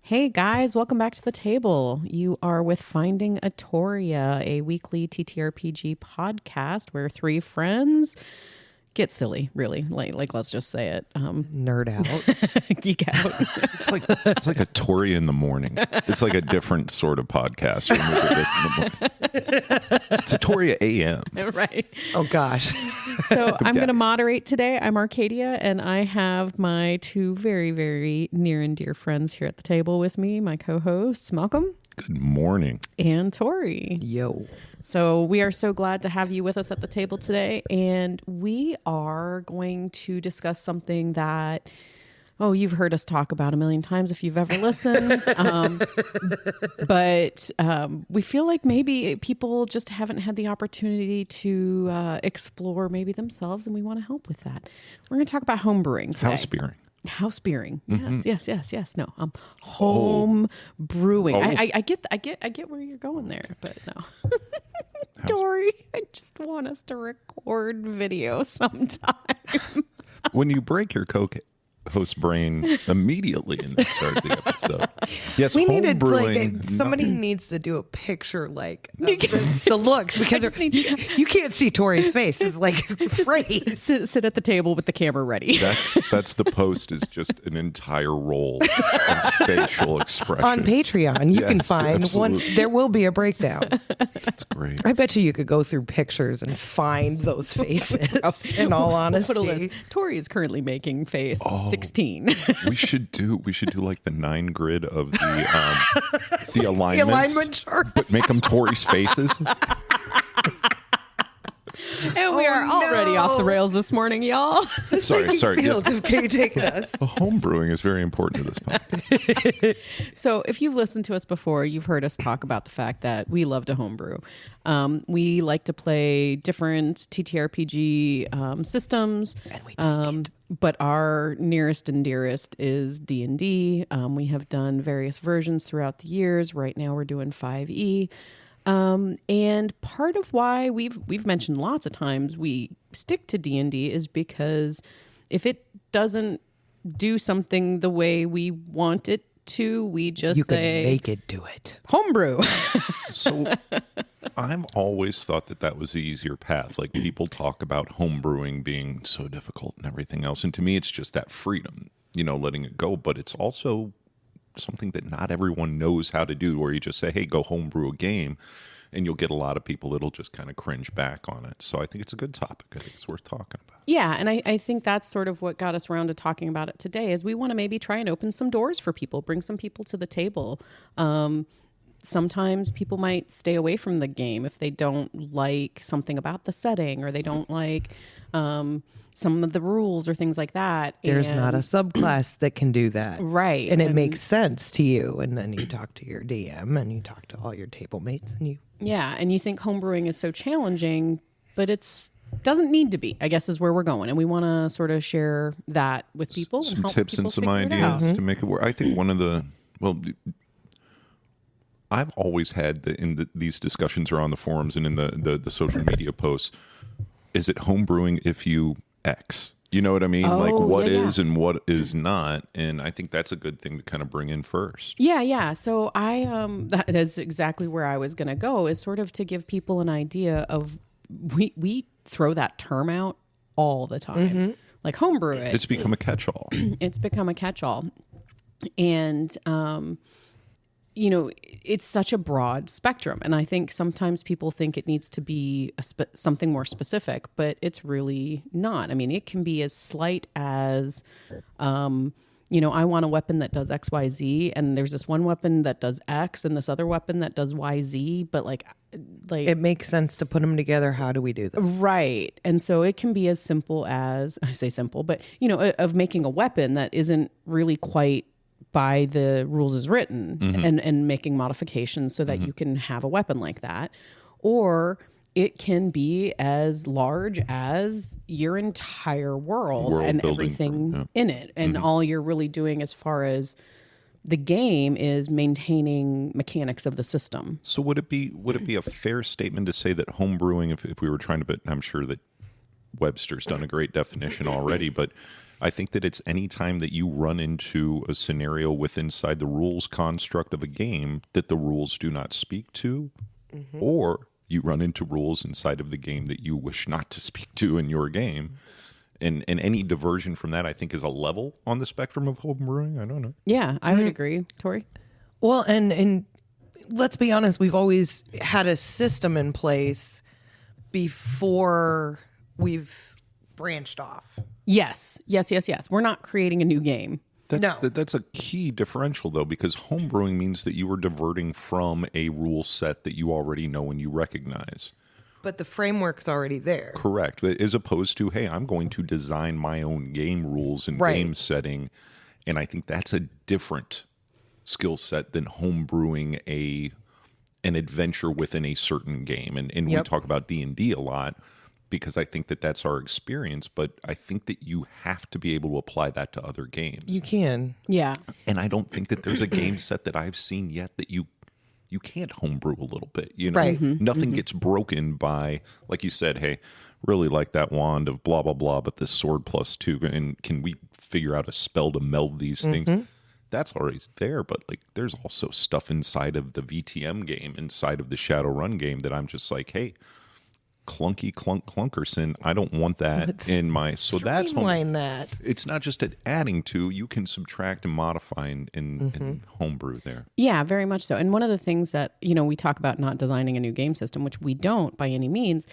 Hey guys, welcome back to the table. You are with Finding a Toria, a weekly TTRPG podcast where three friends get silly, really. Like let's just say it. Nerd out. Geek out. It's like a Tori in the morning. It's like a different sort of podcast when we do this in the morning. It's a Toria AM. Right. Oh, gosh. So I'm going to moderate today. I'm Arcadia, and I have my two very, very near and dear friends here at the table with me, my co-hosts, Malcolm. Good morning. And Tori. Yo. So we are so glad to have you with us at the table today. And we are going to discuss something that, you've heard us talk about a million times if you've ever listened. But we feel like maybe people just haven't had the opportunity to explore maybe themselves, and we want to help with that. We're going to talk about homebrewing today. House beering. Yes. No, home brewing. I get where you're going there, but no. Tori, I just want us to record video sometime. When you break your host brain immediately in the start of the episode. Yes, we needed homebrewing. somebody needs to do a picture the looks, because you can't see Tori's face. It's like sit at the table with the camera ready. That's the post is just an entire roll of facial expressions. On Patreon, you can find absolutely. once there will be a breakdown. That's great. I bet you could go through pictures and find those faces. In all honesty, Put a list. Tori is currently making face 16. we should do like the 9 grid of the alignments, the alignment chart, but make them Tori's faces. And we are already off the rails this morning, y'all. Sorry. Fields have taken us. Homebrewing is very important to this podcast. So if you've listened to us before, you've heard us talk about the fact that we love to homebrew. We like to play different TTRPG systems. And we but our nearest and dearest is D&D. We have done various versions throughout the years. Right now we're doing 5e. And part of why we've mentioned lots of times we stick to D&D is because if it doesn't do something the way we want it to, we just say, can make it do it. Homebrew. So I've always thought that was the easier path. Like, people talk about homebrewing being so difficult and everything else. And to me, it's just that freedom, letting it go. But it's also something that not everyone knows how to do, where you just say, hey, go homebrew a game, and you'll get a lot of people that'll just kind of cringe back on it. So I think it's a good topic. I think it's worth talking about. Yeah, and I think that's sort of what got us around to talking about it today, is we want to maybe try and open some doors for people, bring some people to the table. Sometimes people might stay away from the game if they don't like something about the setting, or they don't like some of the rules or things like that. There's not a subclass that can do that. Right. And it makes sense to you. And then you talk to your DM and you talk to all your table mates and you... Yeah, and you think homebrewing is so challenging, but it's doesn't need to be, I guess, is where we're going. And we want to sort of share that with people. Some and help tips people and some figure it ideas out. to make it work. I think one of the... I've always had these discussions around the forums and in the social media posts, is it homebrewing if you X? You know what I mean? Like, what is and what is not. And I think that's a good thing to kind of bring in first. Yeah. So that is exactly where I was going to go, is sort of to give people an idea of, we throw that term out all the time. Like, homebrew it. It's become a catch-all. It's become a catch-all. And, it's such a broad spectrum. And I think sometimes people think it needs to be something more specific, but it's really not. I mean, it can be as slight as, I want a weapon that does X, Y, Z, and there's this one weapon that does X and this other weapon that does Y, Z, but like it makes sense to put them together. How do we do that? Right. And so it can be as simple as, I say simple, but, of making a weapon that isn't really quite by the rules as written, and making modifications so that you can have a weapon like that. Or it can be as large as your entire world and everything in it. And all you're really doing as far as the game is maintaining mechanics of the system. So would it be a fair statement to say that homebrewing, if we were trying to, but I'm sure that Webster's done a great definition already, but I think that it's any time that you run into a scenario with inside the rules construct of a game that the rules do not speak to, or you run into rules inside of the game that you wish not to speak to in your game. And any diversion from that, I think, is a level on the spectrum of homebrewing. I don't know. Yeah, I would agree. Tori? Well, and let's be honest, we've always had a system in place before we've branched off. Yes. We're not creating a new game. That's a key differential, though, because homebrewing means that you are diverting from a rule set that you already know and you recognize. But the framework's already there. Correct. As opposed to, hey, I'm going to design my own game rules and game setting. And I think that's a different skill set than homebrewing an adventure within a certain game. And we talk about D&D a lot, because I think that that's our experience, but I think that you have to be able to apply that to other games. You can. Yeah. And I don't think that there's a game set that I've seen yet that you can't homebrew a little bit. You know, Right. Nothing gets broken by, like you said, hey, really like that wand of blah, blah, blah, but this sword +2, and can we figure out a spell to meld these things? That's already there, but like there's also stuff inside of the VTM game, inside of the Shadowrun game that I'm just like, hey, clunky clunkerson, I don't want that in my. So that's that. It's not just adding to. You can subtract and modify in homebrew there. Yeah, very much so. And one of the things that we talk about not designing a new game system, which we don't by any means,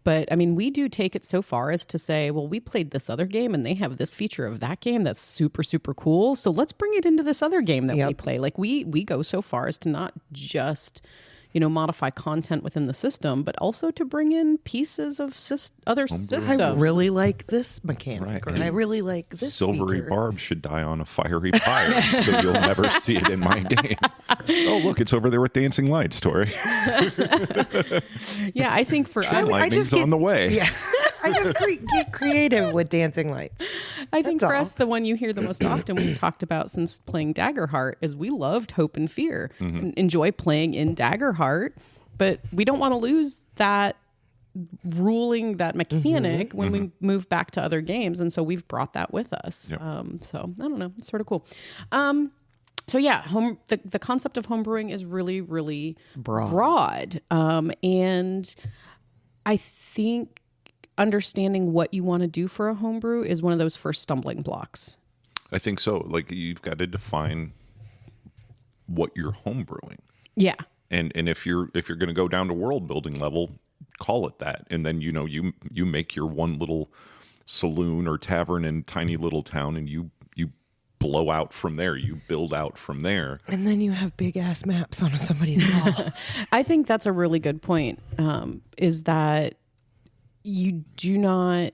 but I mean we do take it so far as to say, well, we played this other game and they have this feature of that game that's super super cool. So let's bring it into this other game that we play. Like we go so far as to not just modify content within the system, but also to bring in pieces of other systems. I really like this mechanic, or I really like this silvery feature. Barb should die on a fiery pyre, so you'll never see it in my game. Oh, look, it's over there with dancing lights, Tori. Yeah, I think for us, lightning's on the way. Yeah, I just get creative with dancing lights. I think for us, the one you hear the most often, we've talked about since playing Daggerheart, is we loved Hope and Fear. And enjoy playing in Daggerheart, but we don't want to lose that ruling, that mechanic when we move back to other games. And so we've brought that with us. Yep. So I don't know. It's sort of cool. So yeah, the concept of homebrewing is really, really broad. And I think understanding what you want to do for a homebrew is one of those first stumbling blocks. I think so. Like you've got to define what you're homebrewing. Yeah. And if you're going to go down to world building level, call it that. And then you make your one little saloon or tavern in tiny little town, and you blow out from there. You build out from there. And then you have big ass maps on somebody's wall. I think that's a really good point. Is that you do not.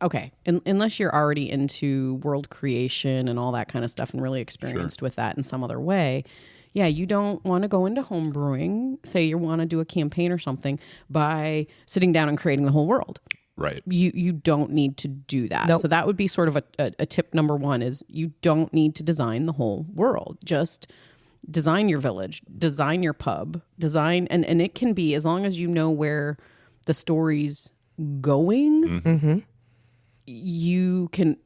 Okay, unless you're already into world creation and all that kind of stuff and really experienced with that in some other way, yeah, you don't want to go into homebrewing, say you want to do a campaign or something, by sitting down and creating the whole world. Right. You don't need to do that. Nope. So that would be sort of a tip number one, is you don't need to design the whole world. Just design your village, design your pub, design, and it can be, as long as you know where the story's going, you can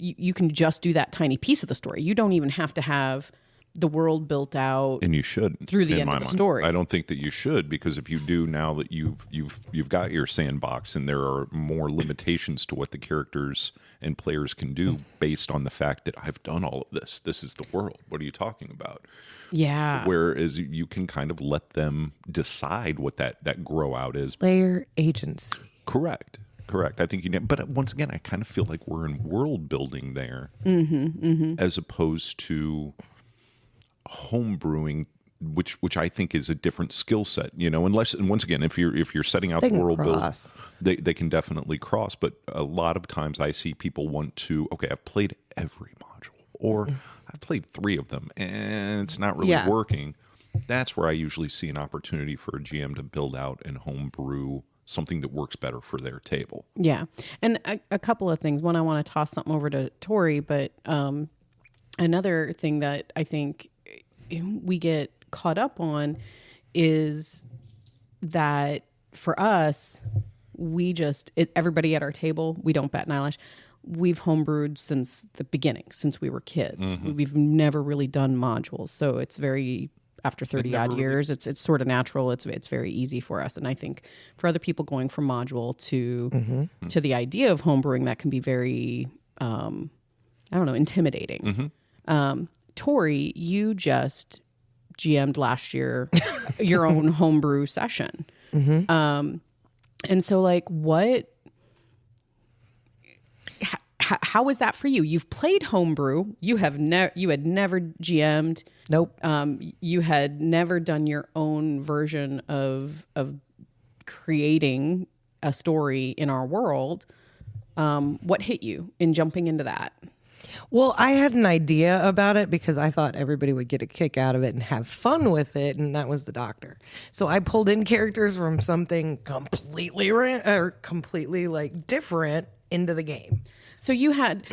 just do that tiny piece of the story. You don't even have to have the world built out, and you should through the end of the story. I don't think that you should, because if you do, now that you've got your sandbox, and there are more limitations to what the characters and players can do based on the fact that I've done all of this. This is the world. What are you talking about? Yeah. Whereas you can kind of let them decide what that grow out is. Player agency. Correct. I think but once again, I kind of feel like we're in world building there, as opposed to homebrewing, which I think is a different skill set. Unless, and once again, if you're setting out the world build, they can definitely cross. But a lot of times, I see people want to. Okay, I've played every module, or I've played 3 of them, and it's not really working. That's where I usually see an opportunity for a GM to build out and homebrew something that works better for their table. Yeah. And a couple of things. One, I want to toss something over to Tori, but another thing that I think we get caught up on is that for us, everybody at our table, we don't bat an eyelash. We've homebrewed since the beginning, since we were kids. We've never really done modules. So it's very, after 30 odd years, it's sort of natural. It's very easy for us. And I think for other people going from module to the idea of homebrewing, that can be very, intimidating. Tori, you just GM'd last year your own homebrew session. And so like how was that for you? You've played homebrew. You had never GM'd. Nope. You had never done your own version of creating a story in our world. What hit you in jumping into that? Well, I had an idea about it because I thought everybody would get a kick out of it and have fun with it, and that was the Doctor. So I pulled in characters from something completely like different into the game. So you had,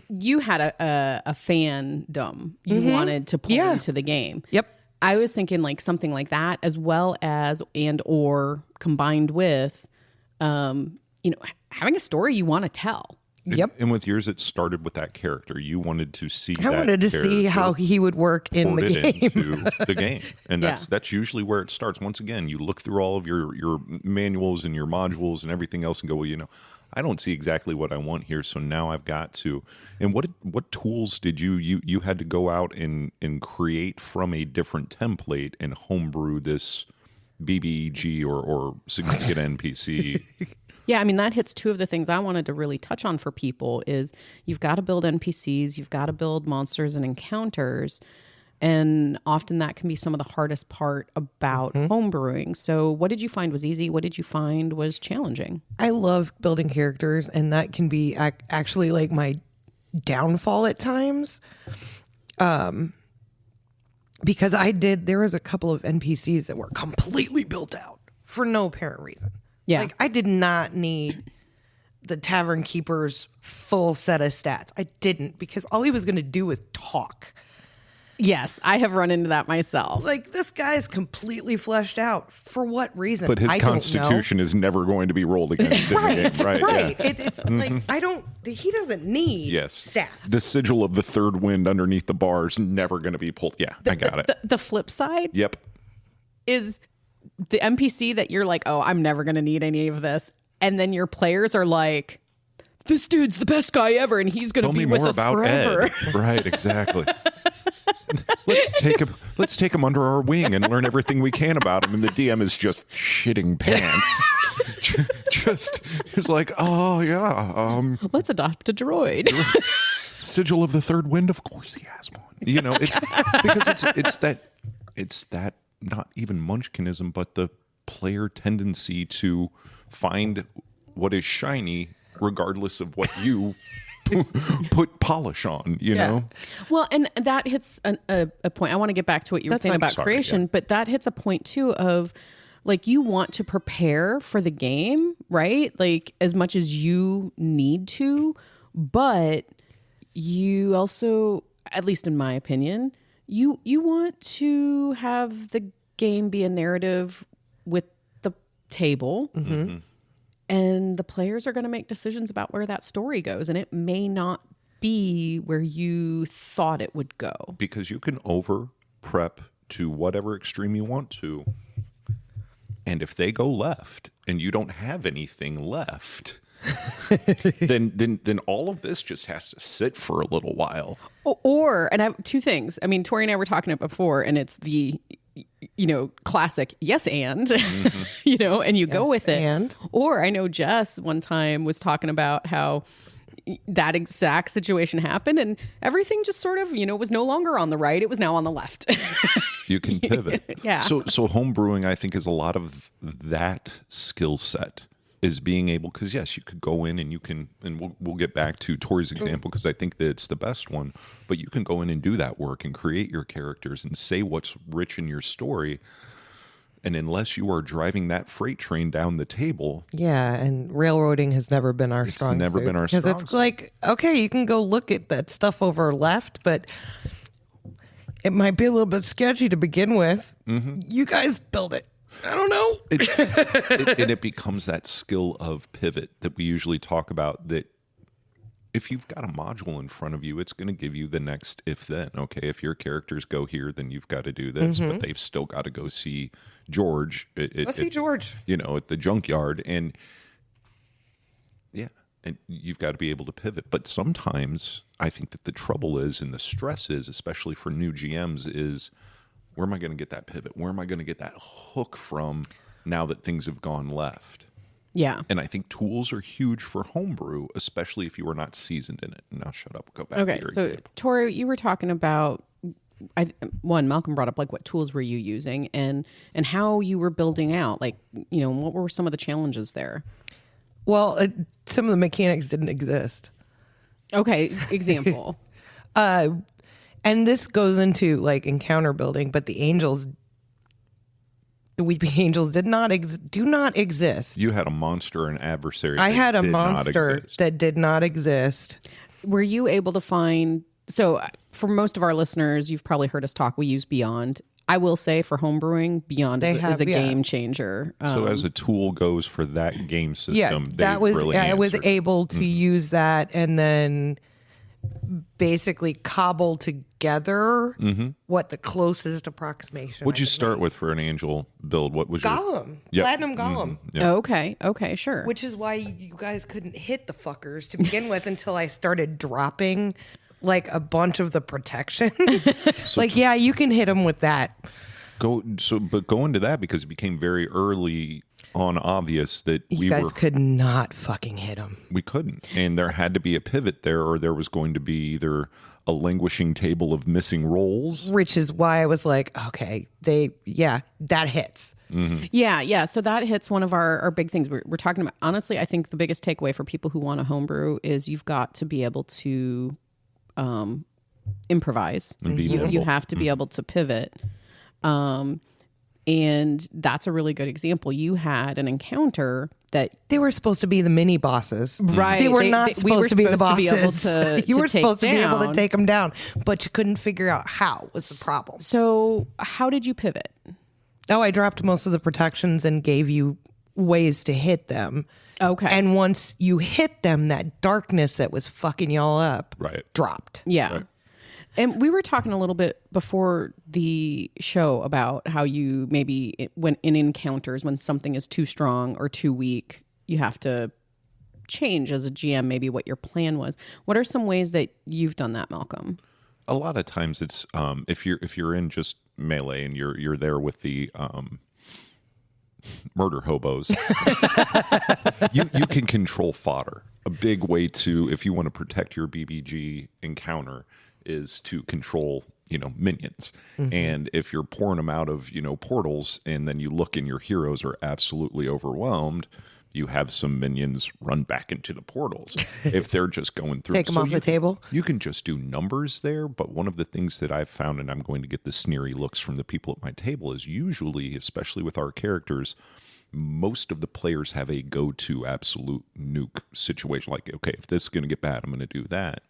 you had a fandom you wanted to pull into the game. Yep. I was thinking like something like that, as well as or combined with, having a story you want to tell. Yep. And with yours, it started with that character. You wanted to see I wanted to see how he would work in the game. Into the game. And that's usually where it starts. Once again, you look through all of your manuals and your modules and everything else and go, well, I don't see exactly what I want here, so now I've got to. And what tools did you had to go out and create from a different template and homebrew this BBEG or significant NPC? Yeah, that hits two of the things I wanted to really touch on for people is you've got to build NPCs, you've got to build monsters and encounters, and often that can be some of the hardest part about homebrewing. So what did you find was easy? What did you find was challenging? I love building characters, and that can be actually like my downfall at times. Because there was a couple of NPCs that were completely built out for no apparent reason. Yeah. Like, I did not need the tavern keeper's full set of stats. I didn't, because all he was going to do was talk. Yes, I have run into that myself. Like, this guy's completely fleshed out. For what reason? But his constitution is never going to be rolled against in the game, right? Right. Yeah. It's like, he doesn't need stats. The sigil of the third wind underneath the bar is never going to be pulled. Yeah, I got it. The flip side is the NPC that you're like, oh, I'm never going to need any of this. And then your players are like, this dude's the best guy ever, and he's going to be with us forever. Ed. Right, exactly. Let's take him under our wing and learn everything we can about him. And the DM is just shitting pants. Just like, oh yeah. Let's adopt a droid. Sigil of the third wind, of course he has one. Because it's that not even munchkinism, but the player tendency to find what is shiny regardless of what you put polish on, you know? Well, and that hits a point. I want to get back to what you were saying about creation, but that hits a point too of like, you want to prepare for the game, right? Like, as much as you need to, but you also, at least in my opinion, you want to have the game be a narrative with the table. And the players are going to make decisions about where that story goes. And it may not be where you thought it would go. Because you can over prep to whatever extreme you want to. And if they go left and you don't have anything left, then all of this just has to sit for a little while. And I have two things. Tori and I were talking it before, and it's the classic yes and, and you go with it. And. Or I know Jess one time was talking about how that exact situation happened and everything just sort of, was no longer on the right. It was now on the left. You can pivot. Yeah. So homebrewing, I think, is a lot of that skill set. Is being able, because yes, you could go in and you can, and we'll get back to Tori's example because I think that it's the best one, but you can go in and do that work and create your characters and say what's rich in your story. And unless you are driving that freight train down the table. Yeah, and railroading has never been our strong suit. It's never been our strong suit. Because it's like, okay, you can go look at that stuff over left, but it might be a little bit sketchy to begin with. You guys build it. I don't know. And it becomes that skill of pivot that we usually talk about, that if you've got a module in front of you, it's going to give you the next if then. Okay, if your characters go here, then you've got to do this, but they've still got to go see George. George. At the junkyard. And yeah, and you've got to be able to pivot. But sometimes I think that the trouble is, and the stress is, especially for new GMs, is where am I going to get that pivot? Where am I going to get that hook from now that things have gone left? Yeah. And I think tools are huge for homebrew, especially if you are not seasoned in it. Now shut up. Go back to your example. Tori, you were talking about, Malcolm brought up, like, what tools were you using and how you were building out, like, what were some of the challenges there? Well, some of the mechanics didn't exist. Okay, example. And this goes into, like, encounter building, but the weeping angels do not exist. You had a monster and adversary. I had a monster that did not exist. Were you able to find... So for most of our listeners, you've probably heard us talk. We use Beyond. I will say for homebrewing, Beyond is a game changer. So as a tool goes for that game system, I was able to use that and then basically cobble together what the closest approximation. What'd you start with for an angel build? What was Golem? Yep. Platinum Golem. Yep. Okay, sure. Which is why you guys couldn't hit the fuckers to begin with until I started dropping like a bunch of the protections. You can hit them with that. Go into that, because it became very early on obvious that you guys could not fucking hit them. We couldn't, and there had to be a pivot there, or there was going to be either a languishing table of missing rolls. Which is why I was like, okay, that hits. Mm-hmm. Yeah. So that hits one of our big things we're talking about. Honestly, I think the biggest takeaway for people who want to homebrew is you've got to be able to improvise. And be nimble. You have to be able to pivot. And that's a really good example. You had an encounter that... They were supposed to be the mini bosses. Right. They were not supposed to be the bosses. You were supposed to be able to take them down, but you couldn't figure out how was the problem. So how did you pivot? Oh, I dropped most of the protections and gave you ways to hit them. Okay. And once you hit them, that darkness that was fucking y'all up dropped. Yeah. Right. And we were talking a little bit before the show about how you maybe when in encounters, when something is too strong or too weak, you have to change as a GM maybe what your plan was. What are some ways that you've done that, Malcolm? A lot of times it's if you're in just melee and you're there with the murder hobos, you can control fodder. A big way to, if you want to protect your BBG encounter, is to control, minions. Mm-hmm. And if you're pouring them out of, portals, and then you look and your heroes are absolutely overwhelmed, you have some minions run back into the portals. If they're just going through, take them off the table. You can just do numbers there. But one of the things that I've found, and I'm going to get the sneery looks from the people at my table, is usually, especially with our characters, most of the players have a go-to absolute nuke situation. Like, okay, if this is going to get bad, I'm going to do that.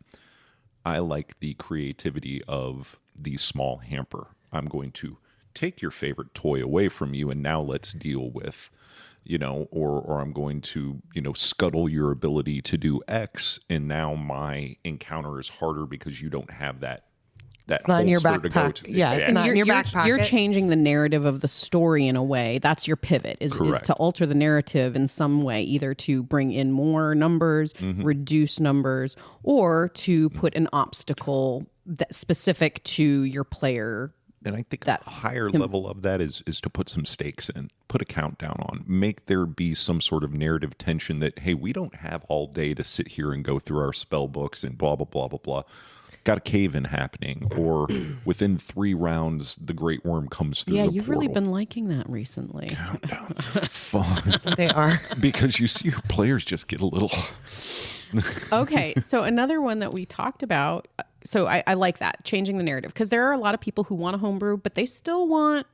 I like the creativity of the small hamper. I'm going to take your favorite toy away from you, and now let's deal with, or I'm going to, scuttle your ability to do X, and now my encounter is harder because you don't have that it's not in your back pocket. Yeah, it's not in your back pocket. You're changing the narrative of the story in a way. That's your pivot, is to alter the narrative in some way, either to bring in more numbers, reduce numbers, or to put an obstacle that's specific to your player. And I think that higher level of that is to put some stakes in, put a countdown on, make there be some sort of narrative tension that, hey, we don't have all day to sit here and go through our spell books and blah, blah, blah, blah, blah. Got a cave-in happening, or within 3 rounds, the Great Worm comes through the portal. Yeah, you've really been liking that recently. Countdowns are fun. They are. Because you see your players just get a little... Okay, so another one that we talked about, so I like that, changing the narrative, because there are a lot of people who want to homebrew, but they still want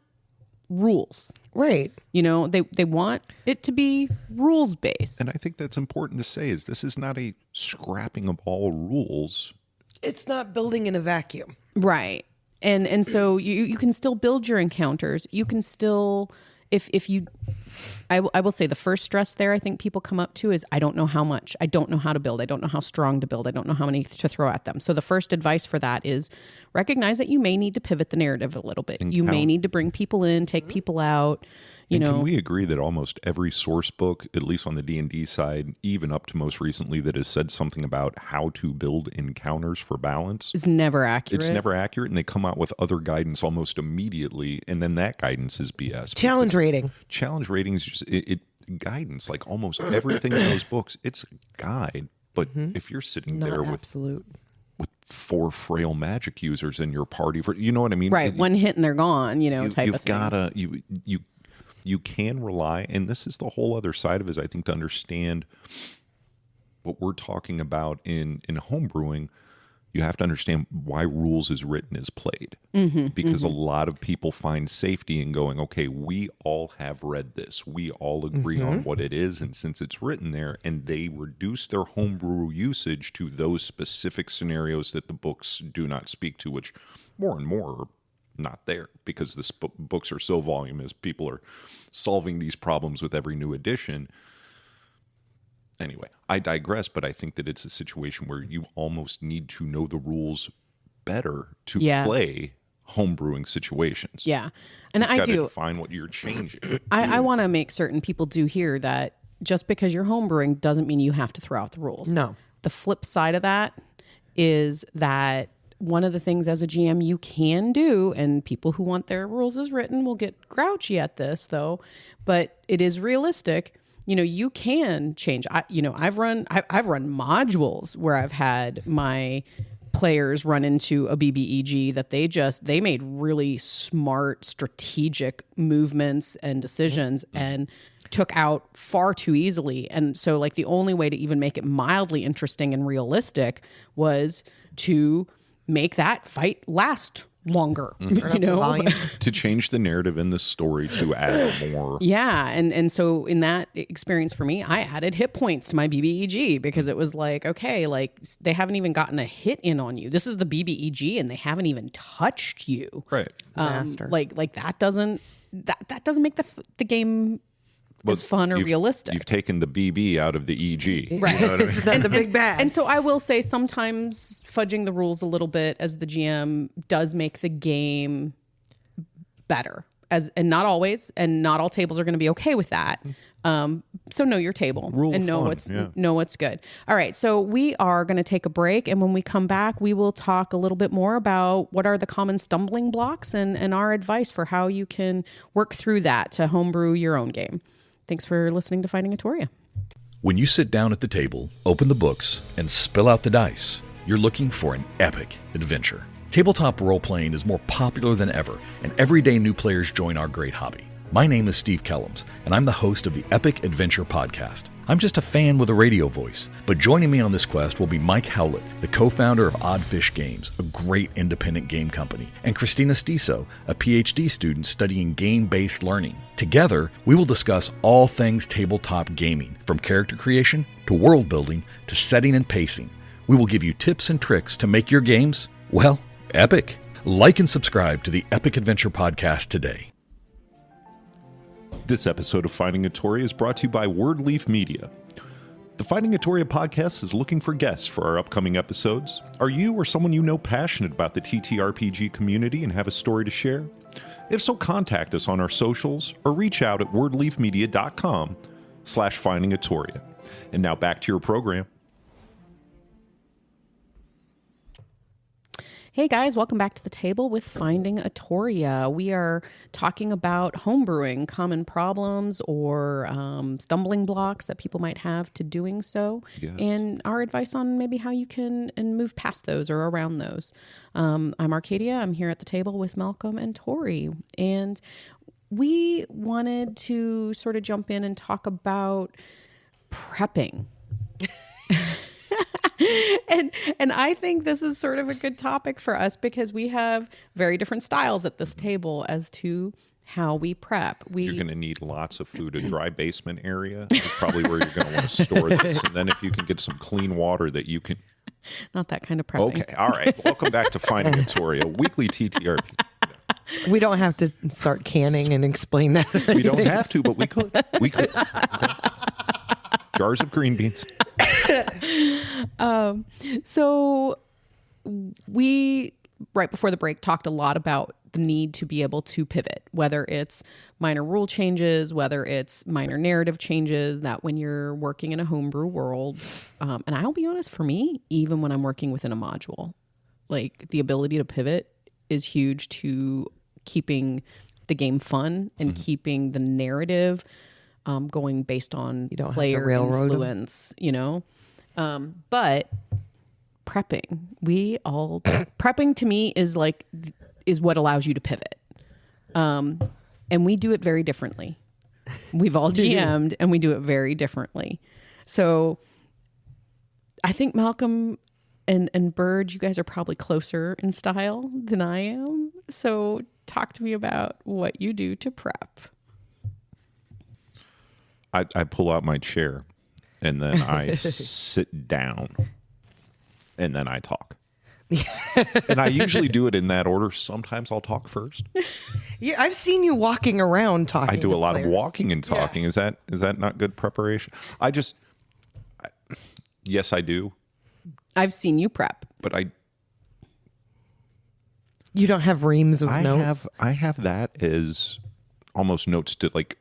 rules. Right. They want it to be rules-based. And I think that's important to say, is this is not a scrapping of all rules. It's not building in a vacuum. Right. And so you can still build your encounters. You can still if you, I will say the first stress there I think people come up to is I don't know how much. I don't know how to build. I don't know how strong to build. I don't know how many to throw at them. So the first advice for that is recognize that you may need to pivot the narrative a little bit. You may need to bring people in, take people out. Can we agree that almost every source book, at least on the D&D side, even up to most recently, that has said something about how to build encounters for balance is never accurate. It's never accurate, and they come out with other guidance almost immediately, and then that guidance is BS. Challenge rating. Challenge ratings, just guidance, like almost everything in those books, it's a guide. But if you're sitting there with 4 frail magic users in your party, for you know what I mean, right? One hit and they're gone. Type of thing. You can rely, and this is the whole other side of it, is I think to understand what we're talking about in homebrewing, you have to understand why rules is written as played. Because a lot of people find safety in going, okay, we all have read this. We all agree on what it is, and since it's written there, and they reduce their homebrew usage to those specific scenarios that the books do not speak to, which more and more are not there because the books are so voluminous. People are solving these problems with every new edition. Anyway, I digress, but I think that it's a situation where you almost need to know the rules better to play homebrewing situations. Yeah. And I do define what you're changing. I want to make certain people do hear that just because you're homebrewing doesn't mean you have to throw out the rules. No. The flip side of that is that one of the things as a GM you can do, and people who want their rules as written will get grouchy at this though, but it is realistic. You can change. I've run modules where I've had my players run into a BBEG that they made really smart strategic movements and decisions and took out far too easily. And so like the only way to even make it mildly interesting and realistic was to make that fight last longer, to change the narrative in the story, to add more. Yeah. And so in that experience for me, I added hit points to my BBEG because it was like, okay, like they haven't even gotten a hit in on you. This is the BBEG and they haven't even touched you. Right. Like that doesn't make the game as fun or realistic. You've taken the BB out of the EG. Right. You know what I mean? It's not the big bad. And so I will say sometimes fudging the rules a little bit as the GM does make the game better. And not always, and not all tables are going to be okay with that. So know your table and know what's good. All right. So we are going to take a break. And when we come back, we will talk a little bit more about what are the common stumbling blocks and our advice for how you can work through that to homebrew your own game. Thanks for listening to Finding a Toria. When you sit down at the table, open the books, and spill out the dice, you're looking for an epic adventure. Tabletop role-playing is more popular than ever, and every day new players join our great hobby. My name is Steve Kellums, and I'm the host of the Epic Adventure Podcast. I'm just a fan with a radio voice, but joining me on this quest will be Mike Howlett, the co-founder of Oddfish Games, a great independent game company, and Christina Stiso, a PhD student studying game-based learning. Together, we will discuss all things tabletop gaming, from character creation to world building to setting and pacing. We will give you tips and tricks to make your games, well, epic. Like and subscribe to the Epic Adventure Podcast today. This episode of Finding a Toria is brought to you by Wordleaf Media. The Finding a Toria podcast is looking for guests for our upcoming episodes. Are you or someone you know passionate about the TTRPG community and have a story to share? If so, contact us on our socials or reach out at wordleafmedia.com/findingatoria. And now back to your program. Hey guys, welcome back to the table with Finding a Toria. We are talking about homebrewing, common problems or stumbling blocks that people might have to doing so, and our advice on maybe how you can move past those or around those. I'm Arcadia. I'm here at the table with Malcolm and Tori, and we wanted to sort of jump in and talk about prepping. And I think this is sort of a good topic for us because we have very different styles at this table as to how we prep. You're going to need lots of food. A dry basement area is probably where you're going to want to store this. And then if you can get some clean water that you can... Not that kind of prepping. Okay, all right. Welcome back to Finding a Toria, weekly TTRPG. We don't have to start canning and explain that. We don't have to, but we could. Okay. Jars of green beans. So we, right before the break, talked a lot about the need to be able to pivot, whether it's minor rule changes, whether it's minor narrative changes, that when you're working in a homebrew world, and I'll be honest, for me, even when I'm working within a module, like the ability to pivot is huge to keeping the game fun and keeping the narrative going based on player influence, you know? But prepping, prepping to me is what allows you to pivot. And we do it very differently. We've all GM'd and we do it very differently. So I think Malcolm and Bird, you guys are probably closer in style than I am. So talk to me about what you do to prep. I pull out my chair and then I sit down and then I talk. And I usually do it in that order. Sometimes I'll talk first. Yeah, I've seen you walking around talking. I do a lot players. of walking and talking. Yeah. Is that not good preparation? Yes, I do. I've seen you prep. But you don't have reams of notes. I have that as almost notes to like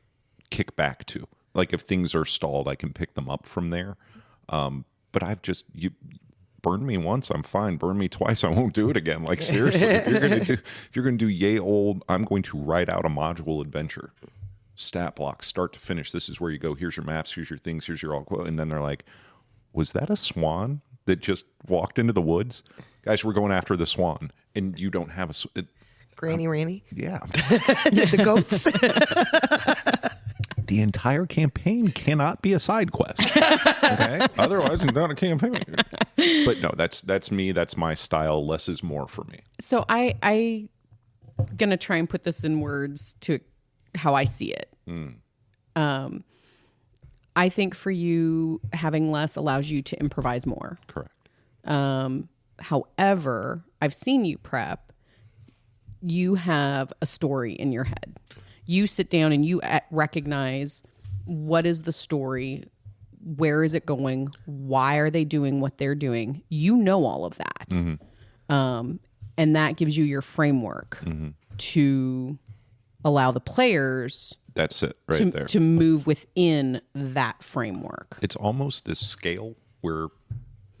kick back to. Like if things are stalled, I can pick them up from there. But you burn me once, I'm fine. Burn me twice, I won't do it again. Like seriously, if you're gonna do yay old, I'm going to write out a module adventure. Stat block, start to finish. This is where you go. Here's your maps, here's your things, here's your all. And then they're like, was that a swan that just walked into the woods? Guys, we're going after the swan. And you don't have Granny Ranny? Yeah. The goats? The entire campaign cannot be a side quest. Okay? Otherwise, it's not a campaign. But no, that's me. That's my style. Less is more for me. So I gonna try and put this in words to how I see it. I think for you, having less allows you to improvise more. Correct. However, I've seen you prep. You have a story in your head. You sit down and you recognize what is the story, where is it going, why are they doing what they're doing. You know all of that. And that gives you your framework to allow the players that's it right there to move within that framework. It's almost this scale where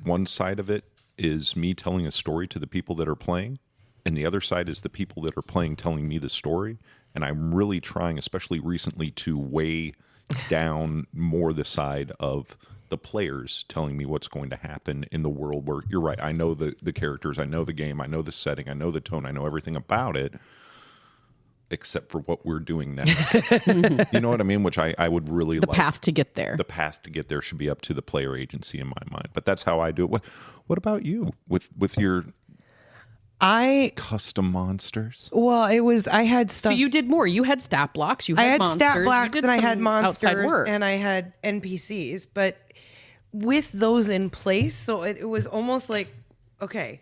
one side of it is me telling a story to the people that are playing, and the other side is the people that are playing telling me the story. And I'm really trying, especially recently, to weigh down more the side of the players telling me what's going to happen in the world where, you're right, I know the characters, I know the game, I know the setting, I know the tone, I know everything about it, except for what we're doing next. You know what I mean? Which I would really like. The path to get there. The path to get there should be up to the player agency in my mind. But that's how I do it. What about you with your custom monsters? Well, I had stuff. So you did more. You had stat blocks. I had monsters, stat blocks and I had outside monsters work. and I had NPCs. But with those in place, so it was almost like, okay,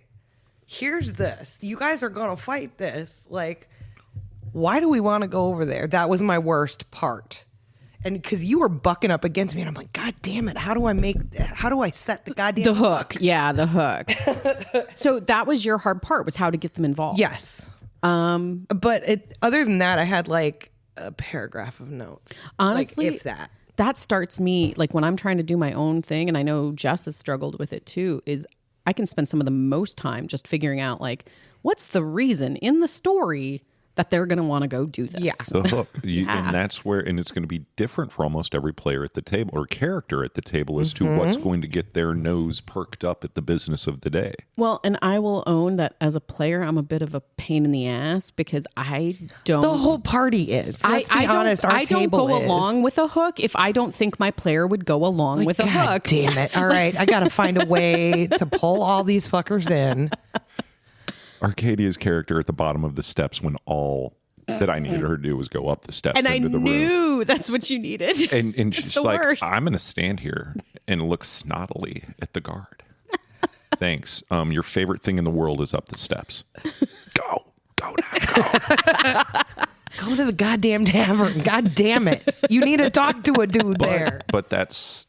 here's this. You guys are going to fight this. Like, why do we want to go over there? That was my worst part. And because you were bucking up against me, and I'm like, God damn it! How do I set the goddamn hook? Yeah, the hook. So that was your hard part, was how to get them involved. Yes. But other than that, I had like a paragraph of notes. Honestly, like, if that starts me, like when I'm trying to do my own thing, and I know Jess has struggled with it too, is I can spend some of the most time just figuring out like, what's the reason in the story that they're going to want to go do this. Yeah. The hook. And that's where, and it's going to be different for almost every player at the table or character at the table as to what's going to get their nose perked up at the business of the day. Well, and I will own that as a player, I'm a bit of a pain in the ass because I don't. The whole party is. Let's be honest, our I don't table go is. along with a hook if I don't think my player would go along with a God hook. Damn it. All right. I got to find a way to pull all these fuckers in. Arcadia's character at the bottom of the steps when all that I needed her to do was go up the steps And I into the room. knew that's what you needed. And she's like, worst. I'm going to stand here and look snottily at the guard. Thanks. Your favorite thing in the world is up the steps. Go now. Go to the goddamn tavern. God damn it. You need to talk to a dude there. But that's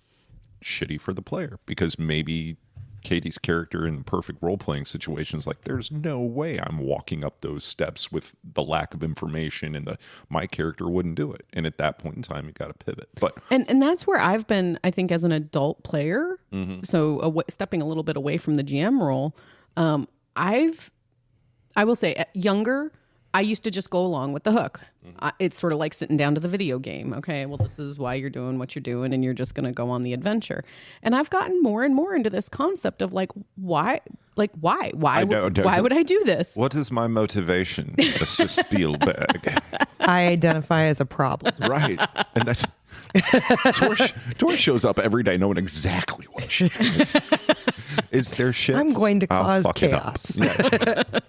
shitty for the player because maybe Katie's character in the perfect role-playing situation is like, there's no way I'm walking up those steps with the lack of information, and my character wouldn't do it. And at that point in time, you got to pivot. But and that's where I've been, I think, as an adult player. So stepping a little bit away from the GM role, I will say, younger, I used to just go along with the hook. It's sort of like sitting down to the video game. Okay, well, this is why you're doing what you're doing, and you're just going to go on the adventure. And I've gotten more and more into this concept of like, why would I do this? What is my motivation, Mr. Spielberg? I identify as a problem. Right. And that's Tori shows up every day knowing exactly what she's going to do. Is there shit? I'm going to I'll cause fuck chaos. It up.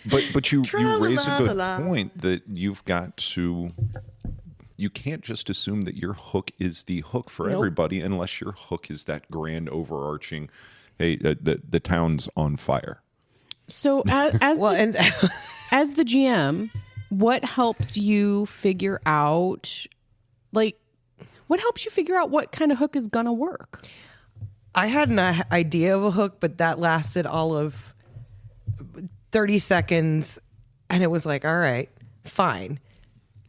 But you raise a good point that you've got to, you can't just assume that your hook is the hook for everybody unless your hook is that grand overarching, hey, the town's on fire. So as the GM, what helps you figure out, what helps you figure out what kind of hook is gonna work? I had an idea of a hook, but that lasted all of 30 seconds. And it was like, all right, fine.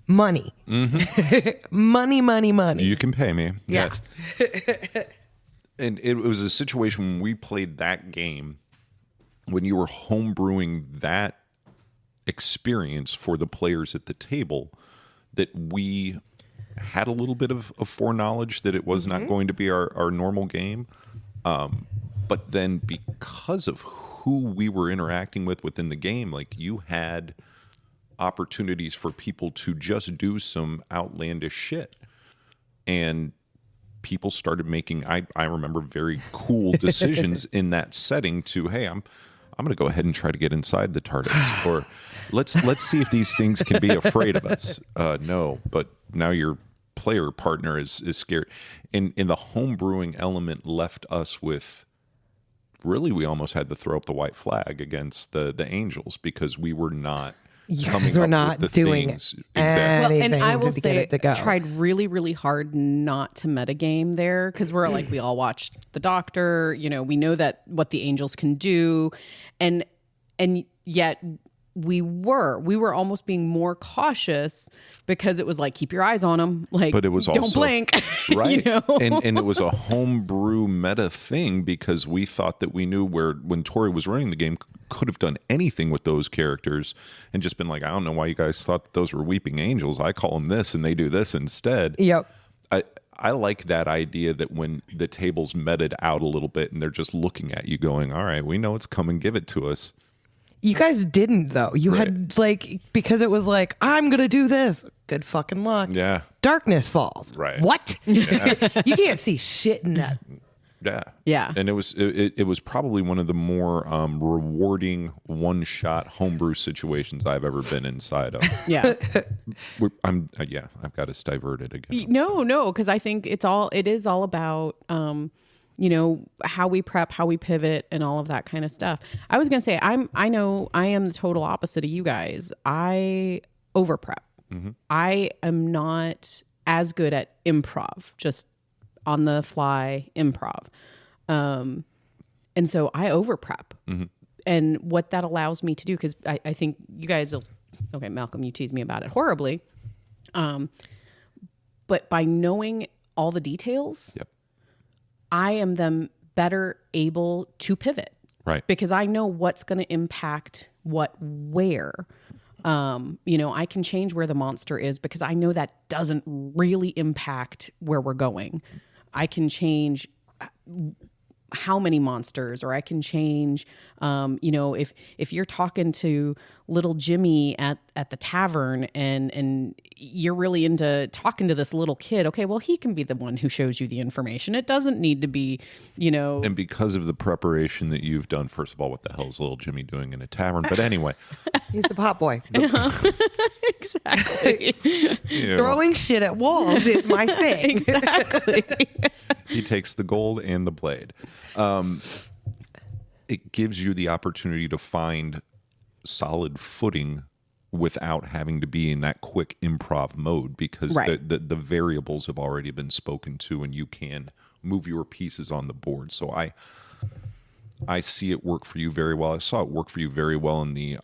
Money. Money. You can pay me. Yeah. Yes. And it was a situation when we played that game, when you were homebrewing that experience for the players at the table, that we had a little bit of foreknowledge that it was not going to be our normal game. But then because of who we were interacting with within the game, like you had opportunities for people to just do some outlandish shit. And people started making, I remember, very cool decisions in that setting to, hey, I'm going to go ahead and try to get inside the TARDIS, or let's see if these things can be afraid of us. No, but now your player partner is scared. And the homebrewing element left us with, really, we almost had to throw up the white flag against the angels because we were not coming up with the doing things. exactly. Well, and I will say, I tried really, really hard not to metagame there because we're like, we all watched The Doctor. You know, we know that what the angels can do, and yet we were almost being more cautious because it was like, keep your eyes on them, like, but it was don't also, blink, right? You know? and it was a homebrew meta thing because we thought that we knew when Tori was running the game, could have done anything with those characters and just been like, I don't know why you guys thought those were weeping angels. I call them this and they do this instead. Yep. I like that idea that when the table's meted out a little bit and they're just looking at you going, all right, we know it's coming, give it to us. You guys didn't, though. You had, because it was like, I'm going to do this. Good fucking luck. Yeah. Darkness falls. Right. What? Yeah. You can't see shit in that. Yeah. Yeah. And it was probably one of the more rewarding one-shot homebrew situations I've ever been inside of. Yeah. I've got us diverted again. No, because I think it is all about how we prep, how we pivot, and all of that kind of stuff. I was gonna say I know I am the total opposite of you guys. I over prep. Mm-hmm. I am not as good at improv, just on the fly improv. And so I over prep. Mm-hmm. And what that allows me to do, because I think you guys will, okay, Malcolm, you tease me about it horribly. But by knowing all the details, yep, I am then better able to pivot. Right. Because I know what's going to impact what where. I can change where the monster is because I know that doesn't really impact where we're going. I can change how many monsters, or I can change, if you're talking to little Jimmy at the tavern and you're really into talking to this little kid, okay, well, he can be the one who shows you the information. It doesn't need to be, And because of the preparation that you've done, first of all, what the hell is little Jimmy doing in a tavern? But anyway. He's the pot boy. Exactly. Throwing shit at walls is my thing. Exactly. He takes the gold and the blade. It gives you the opportunity to find solid footing without having to be in that quick improv mode, because the variables have already been spoken to and you can move your pieces on the board. So I see it work for you very well. I saw it work for you very well in the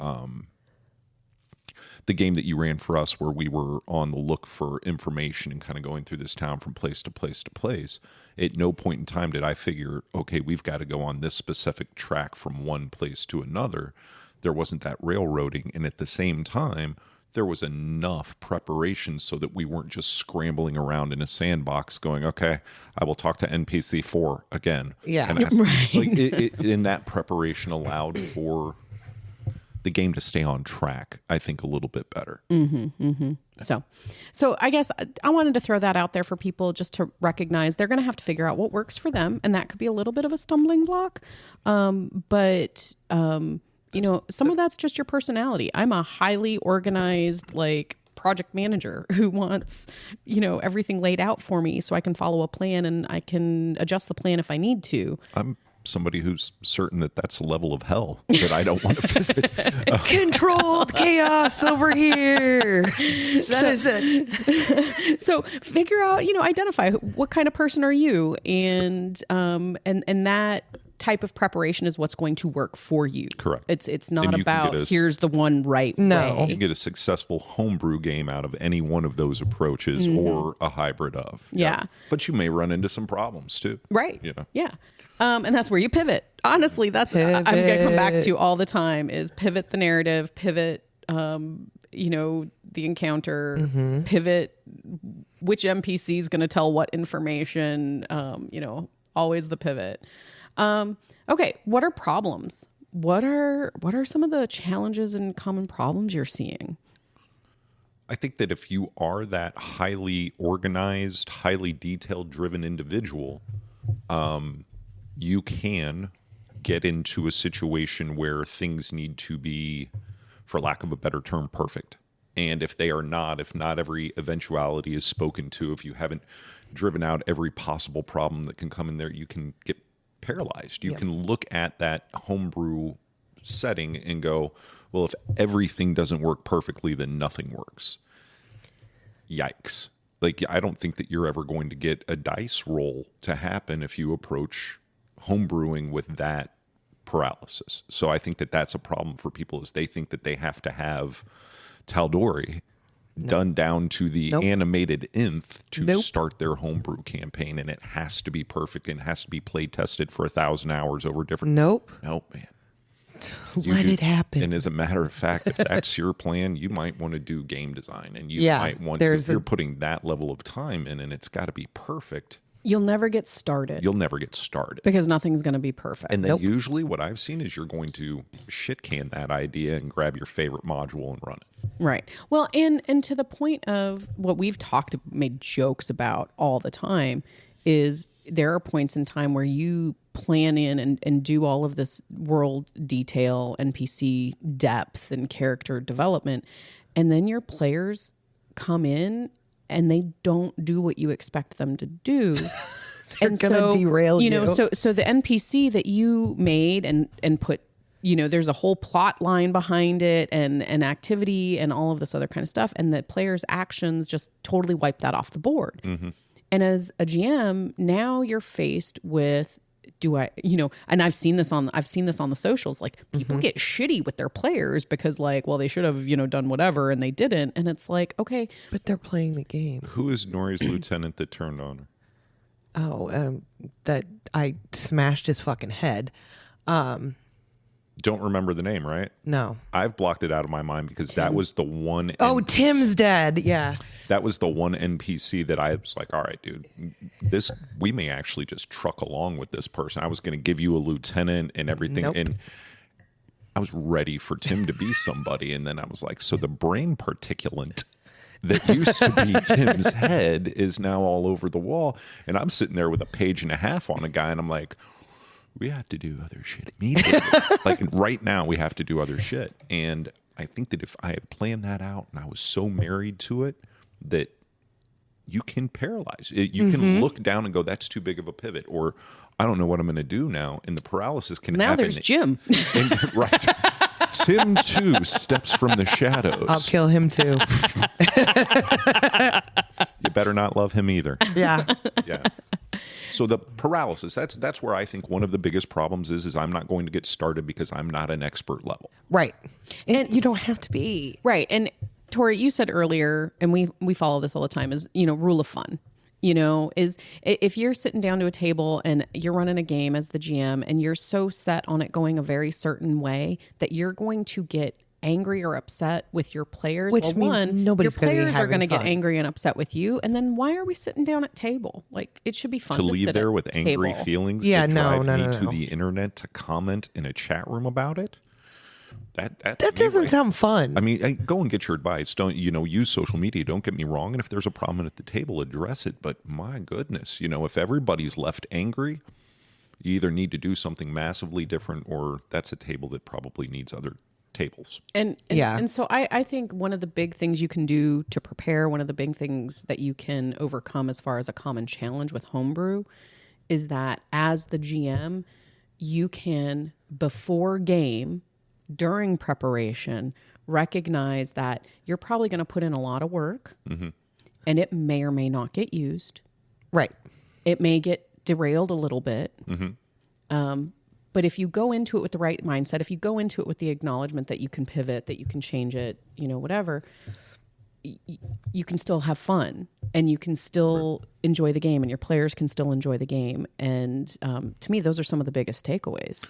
game that you ran for us, where we were on the look for information and kind of going through this town from place to place to place. At no point in time did I figure, okay, we've got to go on this specific track from one place to another. There wasn't that railroading. And at the same time, there was enough preparation so that we weren't just scrambling around in a sandbox going, okay, I will talk to NPC 4 again. Yeah. And and that preparation allowed for the game to stay on track, I think, a little bit better. So I guess I wanted to throw that out there for people just to recognize they're going to have to figure out what works for them. And that could be a little bit of a stumbling block. But some of that's just your personality. I'm a highly organized, project manager who wants, everything laid out for me so I can follow a plan and I can adjust the plan if I need to. I'm somebody who's certain that that's a level of hell that I don't want to visit. Controlled chaos over here. That is it. So figure out, identify what kind of person are you, and that type of preparation is what's going to work for you. Correct. It's not about here's the one right way. You can get a successful homebrew game out of any one of those approaches, or a hybrid of. Yeah. But you may run into some problems too. Right. Yeah. And that's where you pivot. Honestly, I'm going to come back to all the time is pivot the narrative, pivot, the encounter, pivot which NPC is going to tell what information, always the pivot. Okay. What are problems? What are some of the challenges and common problems you're seeing? I think that if you are that highly organized, highly detailed driven individual, you can get into a situation where things need to be, for lack of a better term, perfect. And if they are not, if not every eventuality is spoken to, if you haven't driven out every possible problem that can come in there, you can get paralyzed. You can look at that homebrew setting and go, well, if everything doesn't work perfectly, then nothing works. Yikes. I don't think that you're ever going to get a dice roll to happen if you approach homebrewing with that paralysis. So I think that that's a problem for people, is they think that they have to have Tal'Dorei done down to the animated nth to start their homebrew campaign, and it has to be perfect and has to be play tested for 1,000 hours over different. Nope, man. Let it happen. And as a matter of fact, if that's your plan, you might want to do game design, and you might want to. If you're putting that level of time in, and it's got to be perfect. You'll never get started. Because nothing's going to be perfect. And then usually what I've seen is you're going to shit can that idea and grab your favorite module and run it. Right. Well, and to the point of what we've made jokes about all the time is there are points in time where you plan in and do all of this world detail, NPC depth, and character development, and then your players come in and they don't do what you expect them to do. They're going to derail you. So the NPC that you made and put, there's a whole plot line behind it and an activity and all of this other kind of stuff. And the player's actions just totally wipe that off the board. Mm-hmm. And as a GM, now you're faced with, and I've seen this on the socials, people get shitty with their players because they should have, done whatever and they didn't. And it's okay. But they're playing the game. Who is Nori's lieutenant that turned on her? Oh, that I smashed his fucking head. Don't remember the name, right? No. I've blocked it out of my mind because that was the one. Oh, Tim's dead. Yeah. That was the one NPC that I was like, all right, dude, we may actually just truck along with this person. I was going to give you a lieutenant and everything. Nope. And I was ready for Tim to be somebody. And then I was like, so the brain particulate that used to be Tim's head is now all over the wall. And I'm sitting there with a page and a half on a guy. And I'm like, we have to do other shit immediately. Right now, we have to do other shit. And I think that if I had planned that out and I was so married to it, that you can paralyze. You can look down and go, that's too big of a pivot. Or I don't know what I'm going to do now. And the paralysis can happen. Now there's Jim. Right. Tim too steps from the shadows. I'll kill him too. You better not love him either. Yeah. Yeah. So the paralysis, that's where I think one of the biggest problems is I'm not going to get started because I'm not an expert level. Right. And you don't have to be. Right. And Tori, you said earlier, and we follow this all the time, is, rule of fun. Is if you're sitting down to a table and you're running a game as the GM and you're so set on it going a very certain way that you're going to get angry or upset with your players. Which means nobody's your players are going to get angry and upset with you. And then why are we sitting down at table? Like, it should be fun to leave sit there at with angry table. feelings. Yeah, to no, drive no, me no, to no. the internet to comment in a chat room about it. That doesn't sound fun. I mean, go and get your advice. Don't use social media. Don't get me wrong. And if there's a problem at the table, address it. But my goodness, if everybody's left angry, you either need to do something massively different, or that's a table that probably needs other tables. And so I think one of the big things you can do to prepare, one of the big things that you can overcome as far as a common challenge with Homebrew, is that as the GM, you can, before game, during preparation, recognize that you're probably going to put in a lot of work, and it may or may not get used. Right. It may get derailed a little bit. But if you go into it with the right mindset, if you go into it with the acknowledgement that you can pivot, that you can change it, whatever, you can still have fun and you can still enjoy the game, and your players can still enjoy the game. And to me, those are some of the biggest takeaways.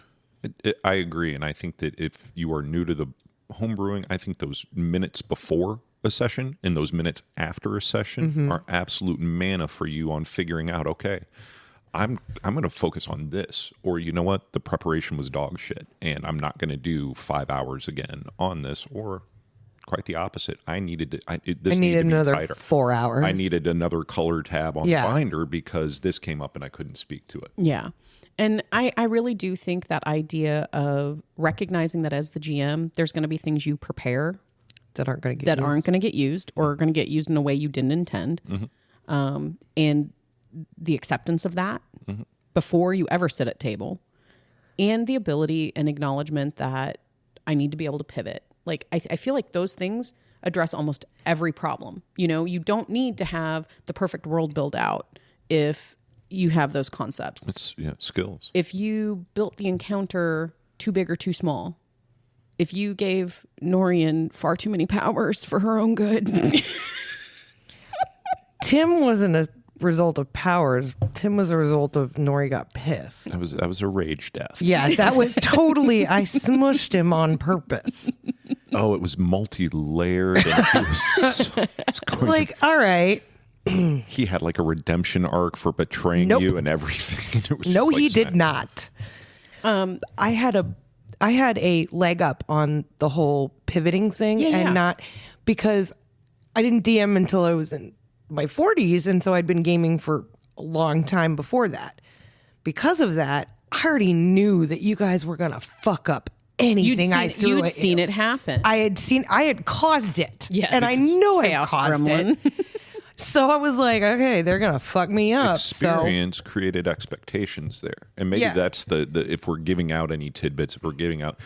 I agree. And I think that if you are new to the homebrewing, I think those minutes before a session and those minutes after a session are absolute manna for you on figuring out, okay, I'm going to focus on this, or you know what, the preparation was dog shit and I'm not going to do 5 hours again on this, or quite the opposite. I needed another tighter. 4 hours. I needed another color tab on the binder because this came up and I couldn't speak to it. Yeah. And I really do think that idea of recognizing that as the GM, there's going to be things you prepare that aren't going to get used or are going to get used in a way you didn't intend. And the acceptance of that before you ever sit at table, and the ability and acknowledgement that I need to be able to pivot. Like, I feel like those things address almost every problem. You don't need to have the perfect world build out if you have those concepts. It's skills. If you built the encounter too big or too small, if you gave Norian far too many powers for her own good. Tim wasn't a result of powers. Tim was a result of Nori got pissed. That was a rage death. Yeah, that was totally, I smushed him on purpose. Oh, it was multi-layered. And all right. He had like a redemption arc for betraying you and everything. It was no, just he did not. I had a leg up on the whole pivoting thing, not because I didn't DM until I was in my 40s, and so I'd been gaming for a long time before that. Because of that, I already knew that you guys were gonna fuck up anything I threw at you. You'd seen it happen. I had caused it. Yes. And I know I Chaos caused gremlin. it. So I was like, okay, they're going to fuck me up. Experience created expectations there. And maybe that's the if we're giving out any tidbits, if we're giving out,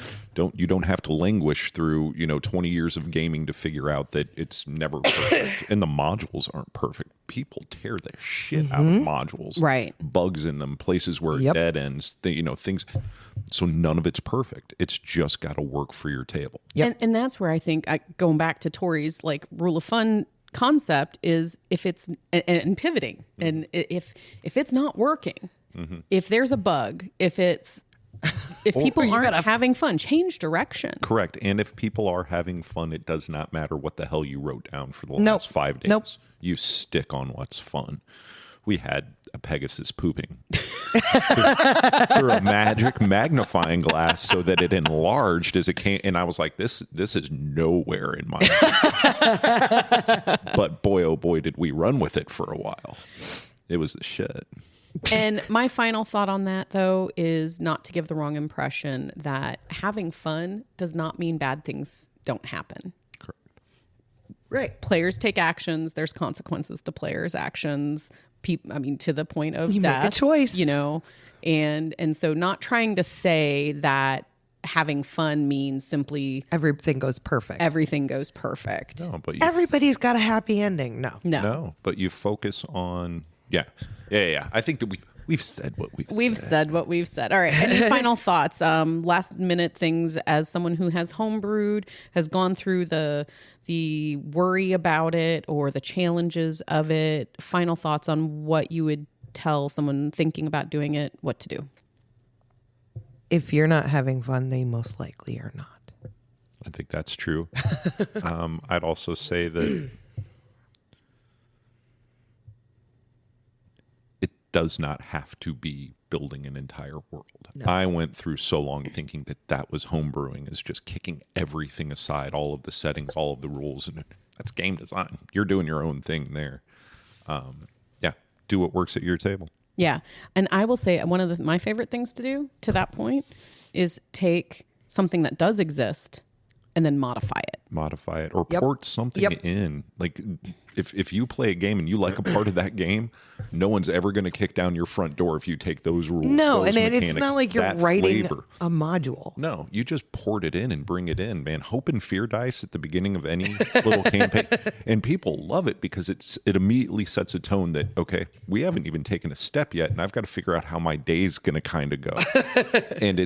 you don't have to languish through, 20 years of gaming to figure out that it's never perfect. And the modules aren't perfect. People tear the shit out of modules. Right. Bugs in them, places where it dead ends, things. So none of it's perfect. It's just got to work for your table. Yep. And that's where I think, going back to Tori's rule of fun concept, is if it's and pivoting, and if it's not working, if there's a bug, if people aren't having fun, change direction. Correct. And if people are having fun, it does not matter what the hell you wrote down for the last 5 days. You stick on what's fun. We had a Pegasus pooping through a magic magnifying glass so that it enlarged as it came. And I was like, this is nowhere in my mind. But boy, oh boy, did we run with it for a while. It was the shit. And my final thought on that, though, is not to give the wrong impression that having fun does not mean bad things don't happen. Correct. Right. Players take actions. There's consequences to players' actions. To the point of you death, make a choice, and so not trying to say that having fun means simply Everything goes perfect. everything goes perfect. No, but you, Everybody's got a happy ending. No. no, but you focus on yeah. I think that we've said what We've said what we've said. All right. Any final thoughts? Last minute things as someone who has homebrewed, has gone through the worry about it or the challenges of it. Final thoughts on what you would tell someone thinking about doing it, what to do. If you're not having fun, they most likely are not. I think that's true. I'd also say that it does not have to be building an entire world. No. I went through so long thinking that was homebrewing, is just kicking everything aside, all of the settings, all of the rules, and that's game design. You're doing your own thing there. Do what works at your table. Yeah. And I will say one of my favorite things to do to that point is take something that does exist and then modify it or port something in. Like if you play a game and you like a part of that game, no one's ever going to kick down your front door if you take those rules. No, those and it's not like you're writing a module. No, you just port it in and bring it in, man. Hope and fear dice at the beginning of any little campaign. And people love it because it immediately sets a tone that, okay, we haven't even taken a step yet, and I've got to figure out how my day's going to kind of go. And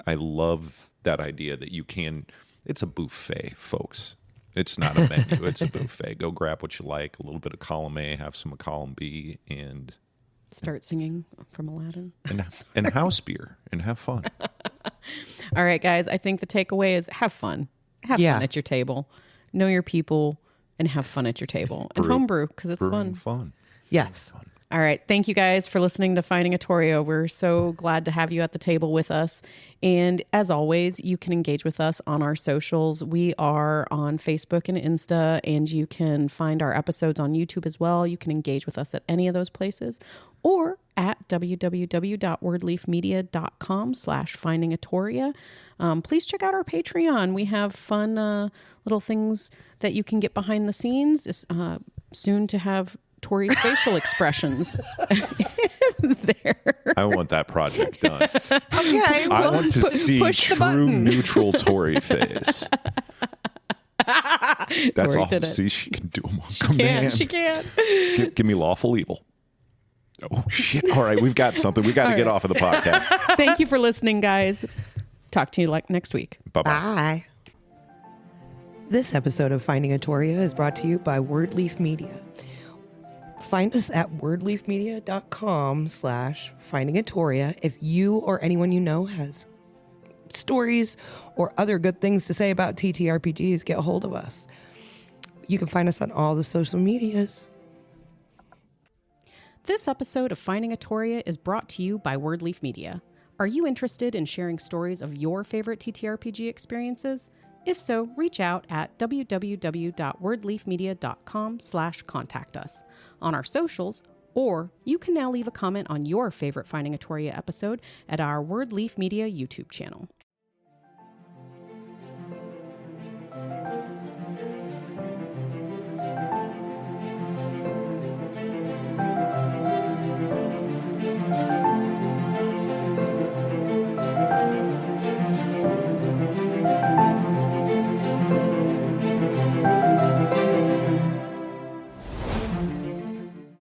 I love that idea that you can. It's a buffet, folks. It's not a menu. It's a buffet. Go grab what you like, a little bit of column A, have some of column B, and start singing from Aladdin. And house beer and have fun. All right, guys. I think the takeaway is have fun. Have fun at your table. Know your people and have fun at your table. And homebrew because it's fun. Yes. Fun. All right. Thank you guys for listening to Finding a Torio. We're so glad to have you at the table with us. And as always, you can engage with us on our socials. We are on Facebook and Insta, and you can find our episodes on YouTube as well. You can engage with us at any of those places or at www.wordleafmedia.com/findingatoria. Please check out our Patreon. We have fun little things that you can get behind the scenes. Just, soon to have Tori's facial expressions there. I want that project done. Okay, I want to see true neutral Tori face. That's Tori awesome. See, she can do them on command. She can. Give me lawful evil. Oh, shit. All right, we've got something. We got to get off of the podcast. Thank you for listening, guys. Talk to you next week. Bye-bye. Bye. This episode of Finding a Toria is brought to you by Wordleaf Media. Find us at wordleafmedia.com/findingatoria if you or anyone you know has stories or other good things to say about TTRPGs. Get a hold of us. You can find us on all the social medias. This episode of Finding a Toria is brought to you by Wordleaf Media. Are you interested in sharing stories of your favorite TTRPG experiences? If so, reach out at www.wordleafmedia.com/contact us on our socials, or you can now leave a comment on your favorite Finding a Toria episode at our Wordleaf Media YouTube channel.